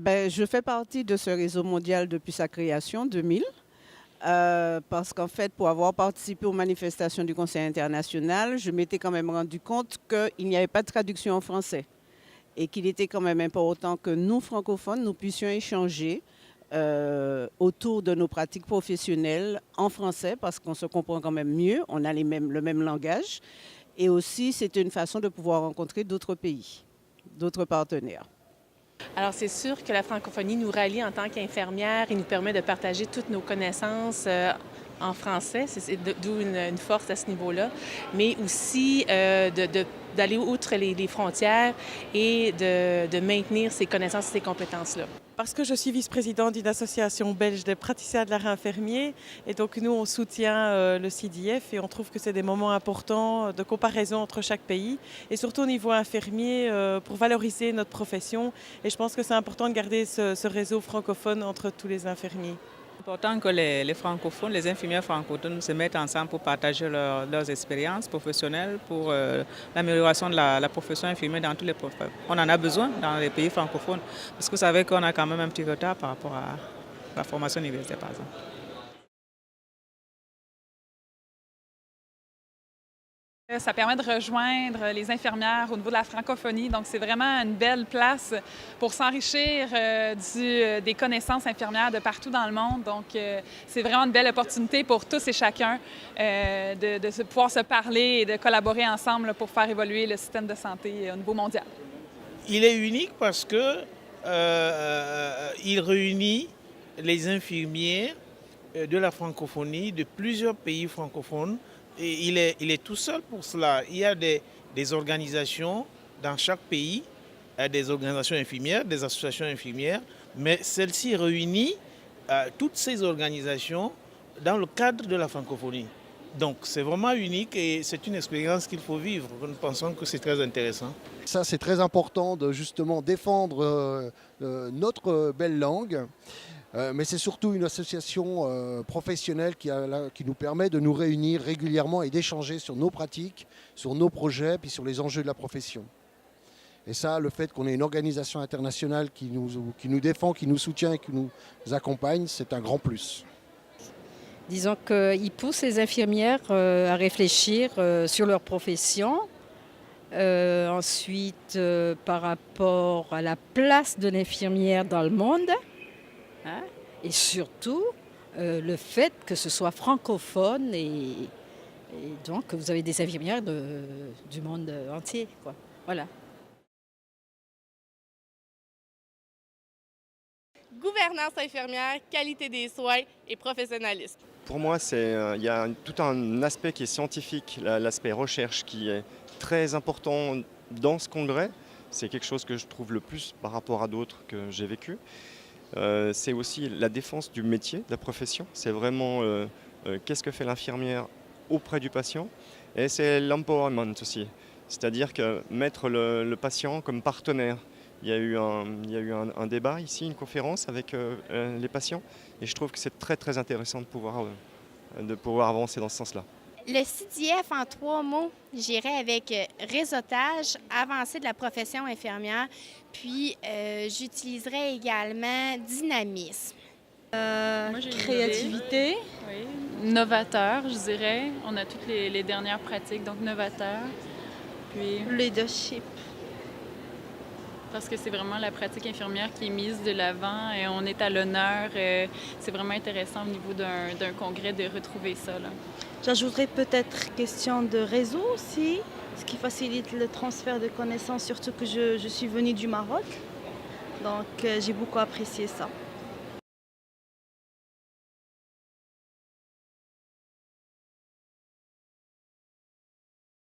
Je fais partie de ce réseau mondial depuis sa création, 2000, parce qu'en fait, pour avoir participé aux manifestations du Conseil international, je m'étais quand même rendu compte qu'il n'y avait pas de traduction en français et qu'il était quand même important que nous, francophones, nous puissions échanger autour de nos pratiques professionnelles en français, parce qu'on se comprend quand même mieux, on a le même langage, et aussi c'est une façon de pouvoir rencontrer d'autres pays, d'autres partenaires. Alors, c'est sûr que la francophonie nous rallie en tant qu'infirmière et nous permet de partager toutes nos connaissances en français, d'où une force à ce niveau-là, mais aussi d'aller outre les frontières et de maintenir ces connaissances et ces compétences-là. Parce que je suis vice-présidente d'une association belge des praticiens de l'art infirmier et donc nous on soutient le CDF et on trouve que c'est des moments importants de comparaison entre chaque pays et surtout au niveau infirmier pour valoriser notre profession et je pense que c'est important de garder ce réseau francophone entre tous les infirmiers. C'est important que les francophones, les infirmières francophones se mettent ensemble pour partager leurs expériences professionnelles, pour l'amélioration de la profession infirmière dans tous les professions. On en a besoin dans les pays francophones, parce que vous savez qu'on a quand même un petit retard par rapport à la formation universitaire, par exemple. Ça permet de rejoindre les infirmières au niveau de la francophonie. Donc, c'est vraiment une belle place pour s'enrichir des connaissances infirmières de partout dans le monde. Donc, c'est vraiment une belle opportunité pour tous et chacun de pouvoir se parler et de collaborer ensemble pour faire évoluer le système de santé au niveau mondial. Il est unique parce que il réunit les infirmières de la francophonie de plusieurs pays francophones. Et il est tout seul pour cela. Il y a des organisations dans chaque pays, des organisations infirmières, des associations infirmières, mais celle-ci réunit toutes ces organisations dans le cadre de la francophonie. Donc c'est vraiment unique et c'est une expérience qu'il faut vivre. Nous pensons que c'est très intéressant. Ça, c'est très important de justement défendre notre belle langue. Mais c'est surtout une association professionnelle qui nous permet de nous réunir régulièrement et d'échanger sur nos pratiques, sur nos projets, puis sur les enjeux de la profession. Et ça, le fait qu'on ait une organisation internationale qui nous défend, qui nous soutient et qui nous accompagne, c'est un grand plus. Disons qu'ils poussent les infirmières à réfléchir sur leur profession. Ensuite, par rapport à la place de l'infirmière dans le monde. Hein? Et surtout, le fait que ce soit francophone et donc que vous avez des infirmières du monde entier, quoi. Voilà. Gouvernance infirmière, qualité des soins et professionnalisme. Pour moi, il y a tout un aspect qui est scientifique, l'aspect recherche qui est très important dans ce congrès. C'est quelque chose que je trouve le plus par rapport à d'autres que j'ai vécu. C'est aussi la défense du métier, de la profession. C'est vraiment qu'est-ce que fait l'infirmière auprès du patient. Et c'est l'empowerment aussi. C'est-à-dire que mettre le patient comme partenaire. Il y a eu un débat ici, une conférence avec les patients. Et je trouve que c'est très très intéressant de pouvoir avancer dans ce sens-là. Le CDF, en 3 mots, j'irais avec réseautage, avancée de la profession infirmière, puis j'utiliserais également dynamisme. Créativité. Oui. Novateur, je dirais. On a toutes les dernières pratiques, donc novateur. Puis Leadership. Parce que c'est vraiment la pratique infirmière qui est mise de l'avant et on est à l'honneur. C'est vraiment intéressant au niveau d'un congrès de retrouver ça, là. J'ajouterais peut-être question de réseau aussi, ce qui facilite le transfert de connaissances, surtout que je suis venue du Maroc. Donc j'ai beaucoup apprécié ça.